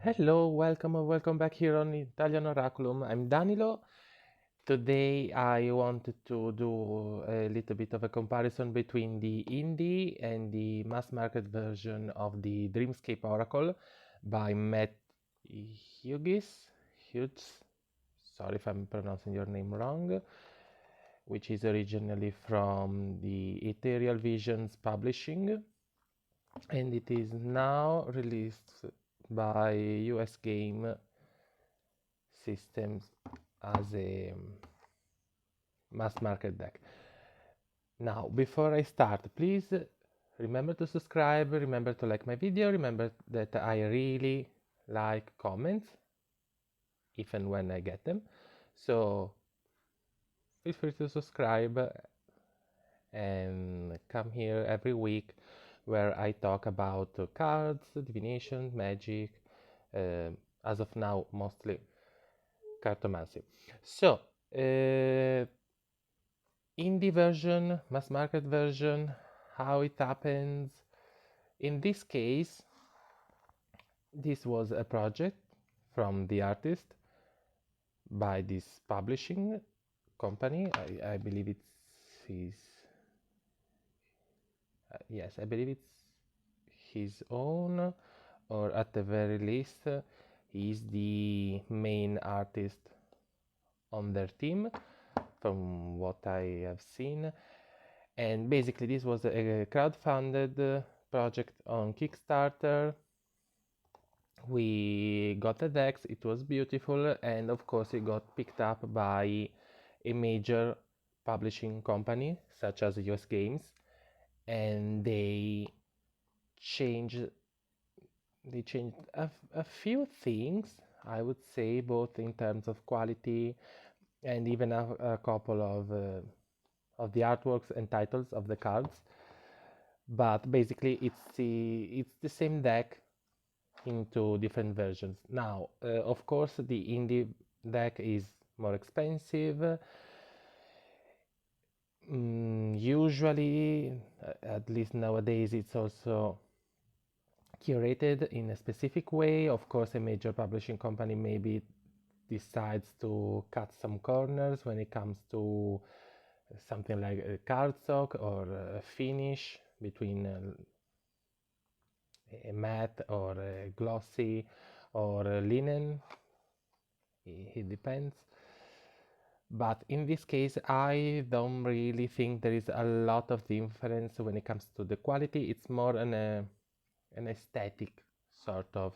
Hello, welcome or welcome back here on Italian Oraculum. I'm Danilo. Today I wanted to do a little bit of a comparison between the indie and the mass market version of the Dreamscape Oracle by Matt Hughes. Hughes. Sorry if I'm pronouncing your name wrong, which is originally from the Ethereal Visions Publishing, and it is now released by US Game Systems as a mass market deck. Now, before I start, please remember to subscribe, remember to like my video, remember that I really like comments if and when I get them. So feel free to subscribe and come here every week where I talk about cards, divination, magic, as of now mostly cartomancy. So, indie version, mass market version, how it happens. In this case, this was a project from the artist by this publishing company. I believe it's his, yes, I believe it's his own, or at the very least, he's the main artist on their team, from what I have seen. And basically this was a crowdfunded project on Kickstarter. We got the decks, it was beautiful, and of course it got picked up by a major publishing company such as US Games, and changed they changed a few things, I would say, both in terms of quality and even a couple of the artworks and titles of the cards. But basically it's the same deck into different versions. Now, of course, the indie deck is more expensive. Usually, at least nowadays, it's also curated in a specific way. Of course, a major publishing company maybe decides to cut some corners when it comes to something like a cardstock or a finish between a matte or a glossy or a linen. It depends. But in this case, I don't really think there is a lot of difference when it comes to the quality. It's more an aesthetic sort of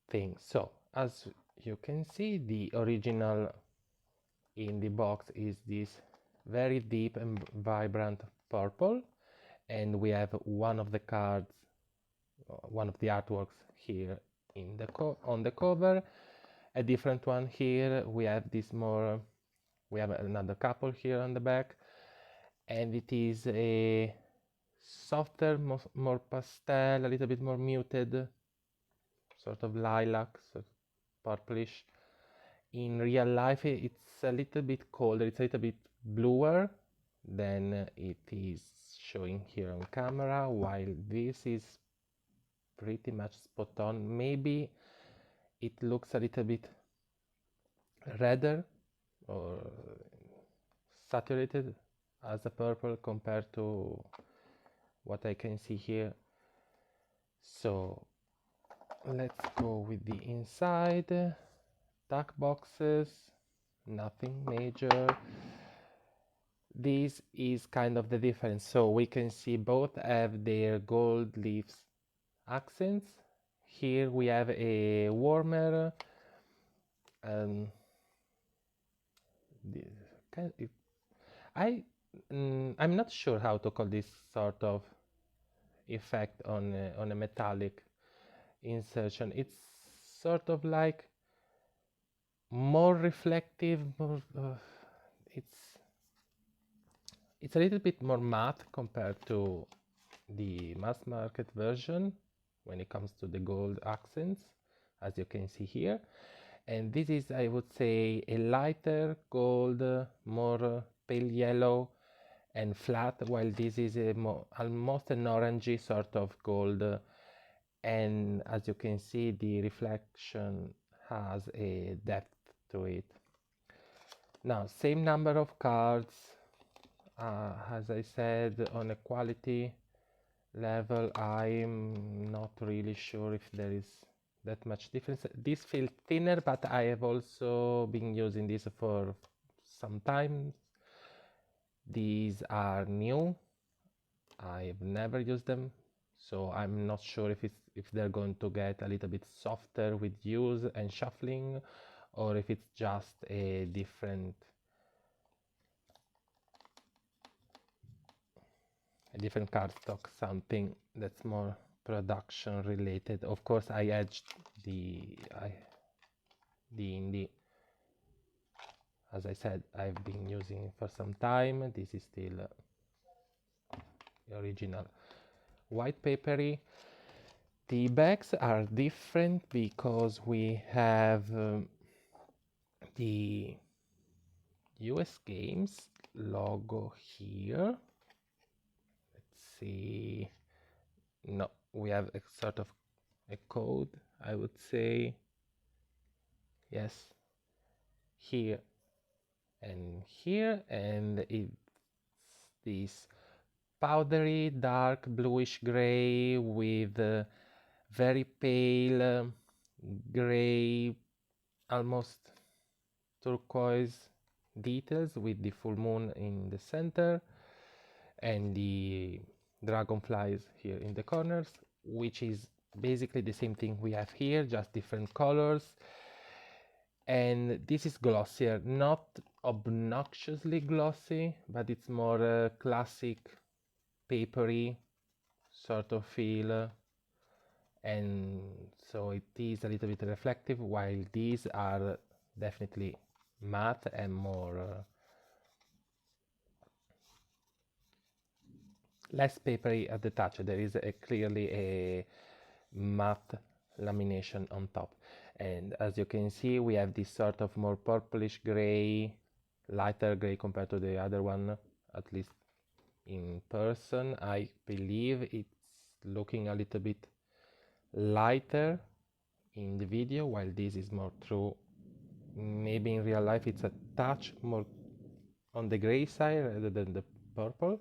thing. So, as you can see, the original in the box is this very deep and vibrant purple, and we have one of the cards, one of the artworks here in the on the cover. A different one here, we have this more, we have another couple here on the back, and it is a softer, more pastel, a little bit more muted, sort of lilac, sort of purplish. In real life it's a little bit colder, it's a little bit bluer than it is showing here on camera, while this is pretty much spot on. Maybe it looks a little bit redder or saturated as a purple compared to what I can see here. So let's go with the inside. Tuck boxes, nothing major. This is kind of the difference. So we can see both have their gold leaves accents. Here we have a warmer I'm not sure how to call this sort of effect on a metallic insertion. It's sort of like more reflective, more, it's a little bit more matte compared to the mass market version when it comes to the gold accents, as you can see here. And this is, I would say, a lighter gold, more pale yellow and flat, while this is almost an orangey sort of gold and as you can see, the reflection has a depth to it. Now, same number of cards, as I said, on a quality level, I'm not really sure if there is that much difference. This feels thinner, but I have also been using this for some time. These are new. I've never used them, so I'm not sure if they're going to get a little bit softer with use and shuffling, or if it's just a different cardstock, something that's more production related. Of course, I edged the indie. As I said, I've been using it for some time. This is still the original white papery. The bags are different because we have the US Games logo here. Let's see. No, we have a sort of a code, I would say. Yes, here and here, and it's this powdery dark bluish gray with very pale gray, almost turquoise details with the full moon in the center and the dragonflies here in the corners, which is basically the same thing we have here, just different colors. And this is glossier, not obnoxiously glossy, but it's more classic papery sort of feel, and so it is a little bit reflective, while these are definitely matte and more less papery at the touch. There is clearly a matte lamination on top, and as you can see, we have this sort of more purplish gray, lighter gray compared to the other one, at least in person. I believe it's looking a little bit lighter in the video, while this is more true. Maybe in real life it's a touch more on the gray side rather than the purple,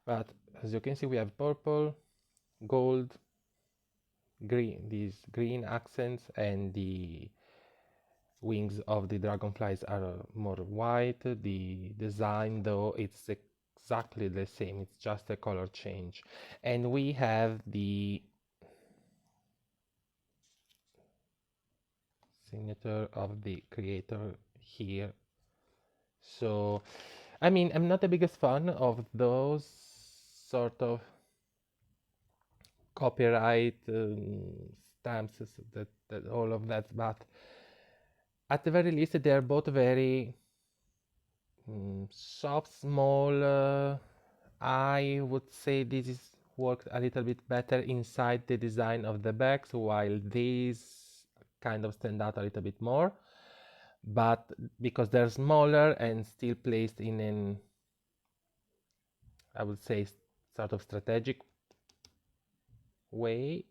but as you can see, we have purple, gold, green, these green accents, and the wings of the dragonflies are more white. The design, though, it's exactly the same, it's just a color change. And we have the signature of the creator here. So, I mean, I'm not the biggest fan of those sort of copyright stamps, that all of that, but at the very least they are both very soft, small. I would say this is worked a little bit better inside the design of the bags, while these kind of stand out a little bit more, but because they're smaller and still placed in an, I would say, sort of strategic way,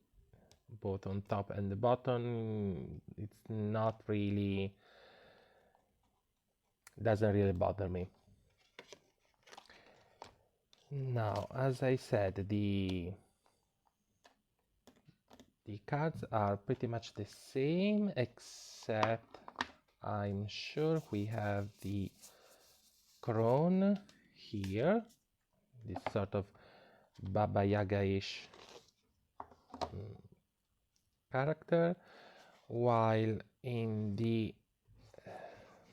both on top and the bottom, it's not really, doesn't really bother me. Now, as I said, the cards are pretty much the same, except I'm sure we have the crone here, this sort of Baba Yaga-ish character, while in the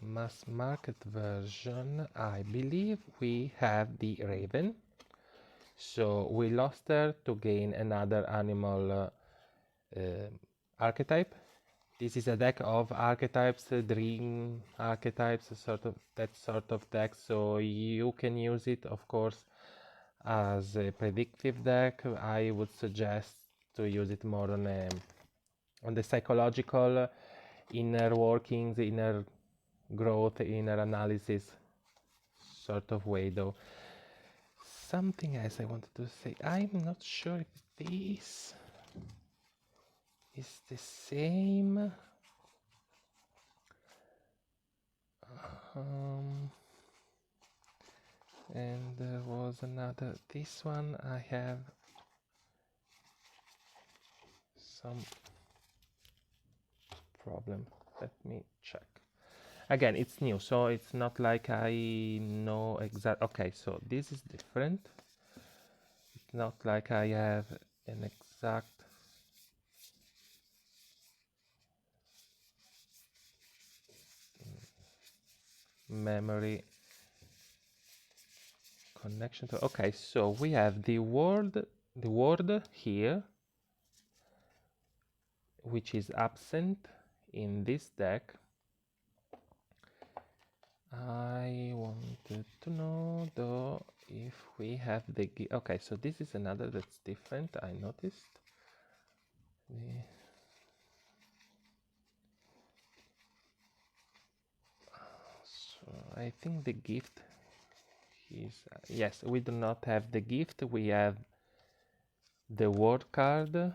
mass market version, I believe we have the raven. So we lost her to gain another animal archetype. This is a deck of archetypes, dream archetypes, that sort of deck. So you can use it, of course, as a predictive deck. I would suggest to use it more on the psychological inner workings, inner growth, inner analysis sort of way, though. Something else I wanted to say. I'm not sure if this is the same. And there was another, this one I have some problem. Let me check. Again, it's new, so it's not like I know exact. Okay, so this is different. It's not like I have an exact memory connection to. Okay, so we have the word here, which is absent in this deck. I wanted to know though if we have the okay, so this is another that's different. I noticed. So I think the gift is yes, we do not have the gift. We have the word card,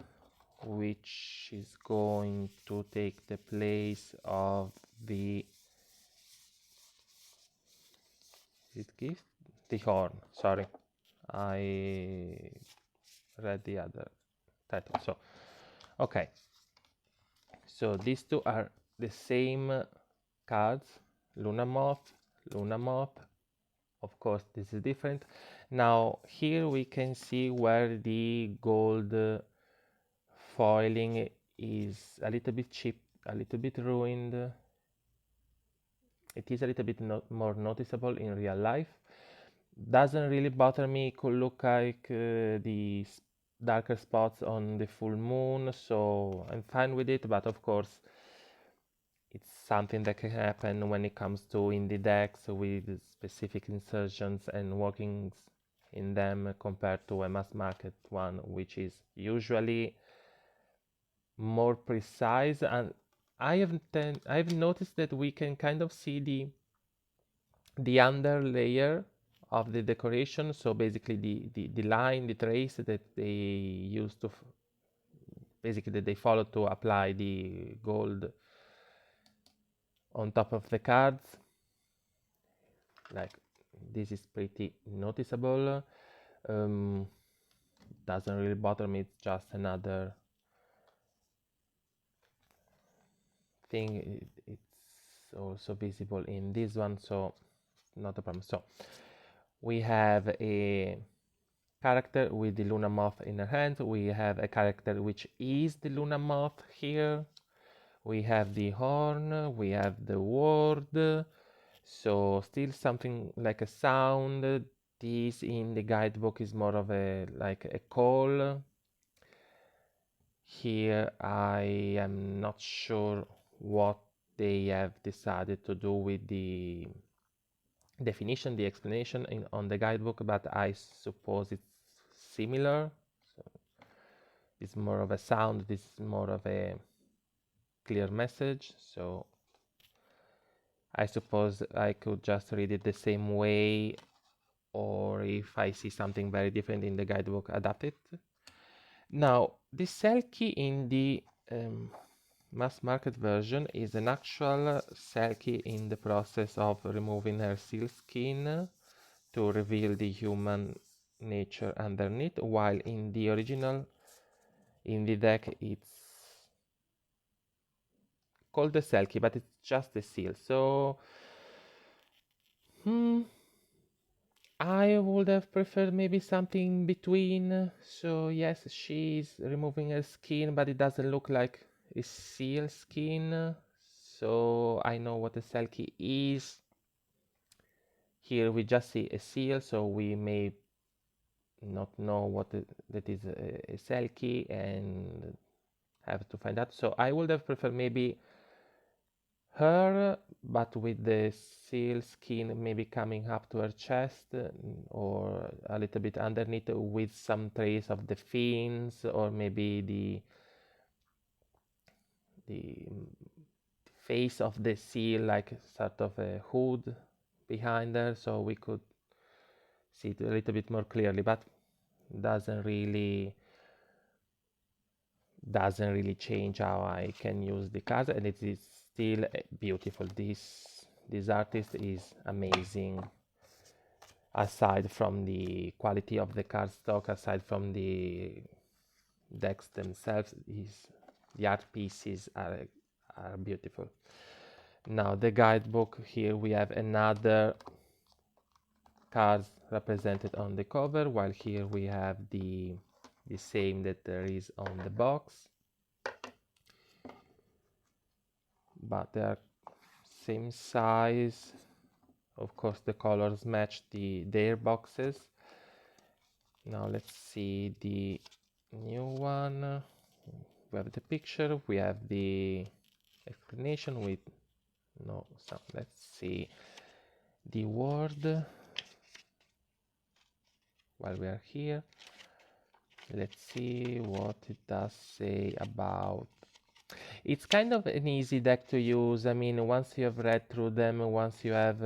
which is going to take the place of the gift, the horn. Sorry, I read the other title. So okay, so these two are the same cards, Luna Moth. Of course, this is different. Now here we can see where the gold foiling is a little bit cheap, a little bit ruined. It is a little bit more noticeable in real life. Doesn't really bother me. It could look like the darker spots on the full moon, so I'm fine with it. But of course, it's something that can happen when it comes to indie decks with specific insertions and workings in them compared to a mass market one, which is usually more precise. And I've noticed that we can kind of see the under layer of the decoration, so basically the line, the trace that they use to basically that they follow to apply the gold on top of the cards. Like this is pretty noticeable. Doesn't really bother me. It's just another thing. It's also visible in this one, so not a problem. So we have a character with the Luna Moth in her hand. We have a character which is the Luna Moth here. We have the horn. We have the word. So still something like a sound. This in the guidebook is more of a like a call. Here I am not sure what they have decided to do with the definition, the explanation on the guidebook, but I suppose it's similar. So it's more of a sound, this is more of a clear message. So I suppose I could just read it the same way, or if I see something very different in the guidebook, adapt it. Now, the Selkie in the mass market version is an actual Selkie in the process of removing her seal skin to reveal the human nature underneath, while in the original, in the deck, it's called the Selkie, but it's just a seal. So, I would have preferred maybe something between. So yes, she's removing her skin, but it doesn't look like a seal skin. So I know what a Selkie is. Here we just see a seal, so we may not know what that is a Selkie and have to find out. So I would have preferred maybe her, but with the seal skin maybe coming up to her chest or a little bit underneath with some trace of the fins, or maybe the face of the seal like sort of a hood behind her, so we could see it a little bit more clearly, but doesn't really doesn't really change how I can use the cards, and it is still beautiful. This artist is amazing. Aside from the quality of the cardstock, aside from the decks themselves, the art pieces are beautiful. Now the guidebook, here we have another cards represented on the cover, while here we have the same that there is on the box, but they are same size. Of course the colors match their boxes. Now let's see the new one. We have the picture, we have the explanation with no sound. Let's see the word while we are here. Let's see what it does say about. It's kind of an easy deck to use. I mean, once you have read through them, once you have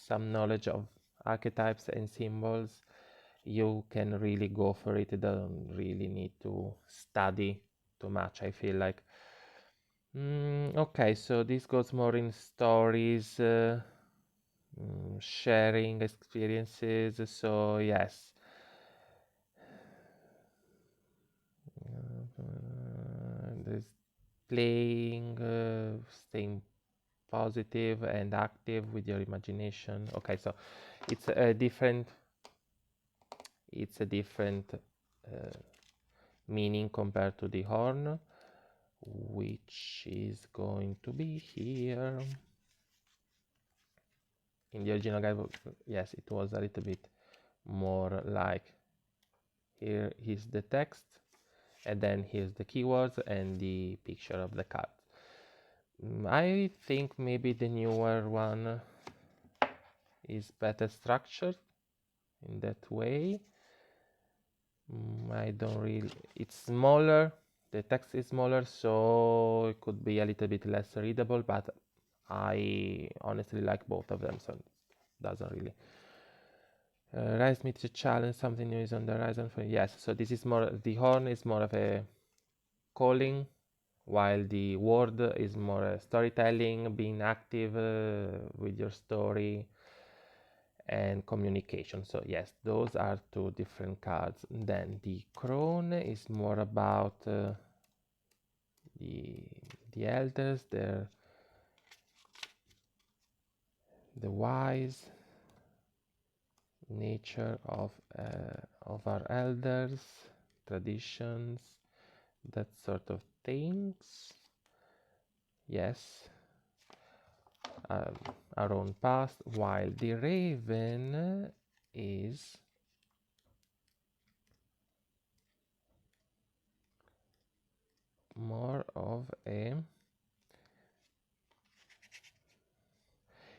some knowledge of archetypes and symbols, you can really go for it. You don't really need to study too much, I feel like. Okay, so this goes more in stories, sharing experiences. So yes, there's playing, staying positive and active with your imagination. Okay, so it's a different meaning compared to the horn, which is going to be here in the original guidebook. Yes, it was a little bit more like, here is the text, and then here's the keywords and the picture of the card. I think maybe the newer one is better structured in that way. I don't really, it's smaller, the text is smaller, so it could be a little bit less readable, but I honestly like both of them, so it doesn't really. Rise meets a challenge, something new is on the horizon. For yes, so this is more, the horn is more of a calling, while the word is more storytelling, being active with your story and communication. So yes, those are two different cards. Then the crone is more about the elders, the wise nature of our elders, traditions, that sort of things. Yes, our own past, while the raven is more of a,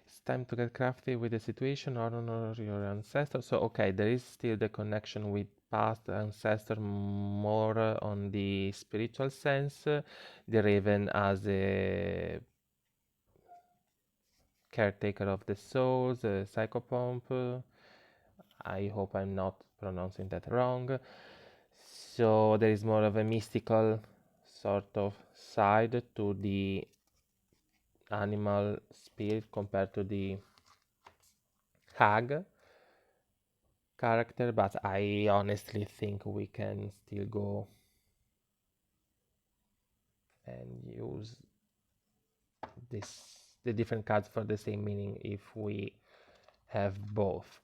it's time to get crafty with the situation, honor your ancestors. So okay, there is still the connection with past ancestor, more on the spiritual sense. The raven as a caretaker of the souls, a psychopomp. I hope I'm not pronouncing that wrong. So there is more of a mystical sort of side to the animal spirit compared to the hag character, but I honestly think we can still go and use the different cards for the same meaning if we have both.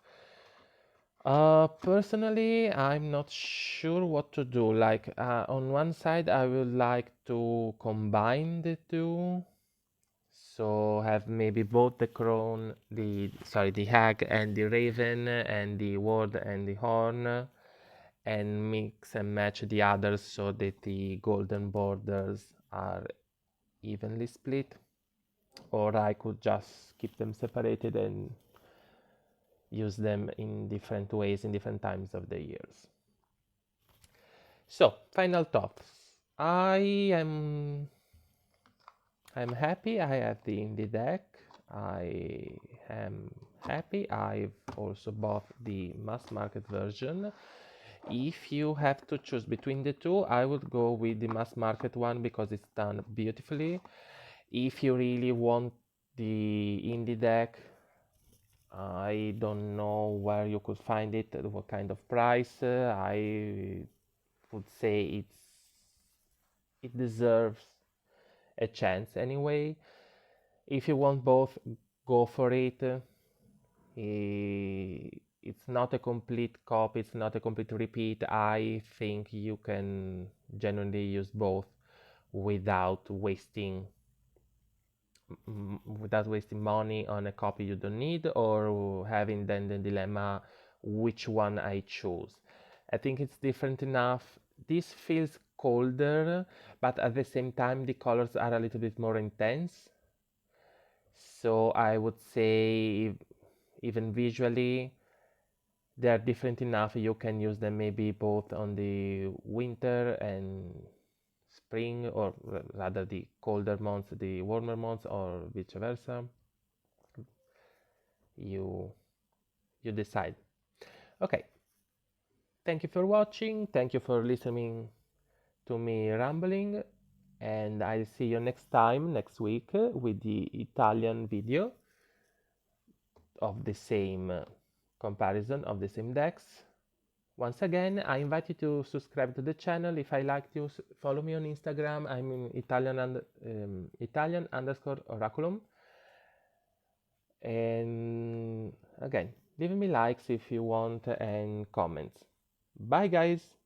Personally, I'm not sure what to do. Like, on one side, I would like to combine the two. So have maybe both the crone, the hag and the raven, and the ward and the horn, and mix and match the others so that the golden borders are evenly split. Or I could just keep them separated and use them in different ways in different times of the years. So, final thoughts. I'm happy I have the indie deck. I am happy I've also bought the mass market version. If you have to choose between the two, I would go with the mass market one because it's done beautifully. If you really want the indie deck, I don't know where you could find it, at what kind of price. I would say it deserves a chance anyway. If you want both, go for it. It's not a complete copy, it's not a complete repeat. I think you can genuinely use both without wasting money on a copy you don't need, or having then the dilemma which one I choose. I think it's different enough. This feels colder, but at the same time the colors are a little bit more intense. So I would say even visually they are different enough. You can use them maybe both on the winter and spring, or rather the colder months, the warmer months, or vice versa. You you decide. Okay, thank you for watching. Thank you for listening to me rambling, and I'll see you next time, next week, with the Italian video of the same comparison of the same decks. Once again, I invite you to subscribe to the channel. If I liked you, follow me on Instagram. I'm in italian_oraculum. And again, leave me likes if you want and comments. Bye guys!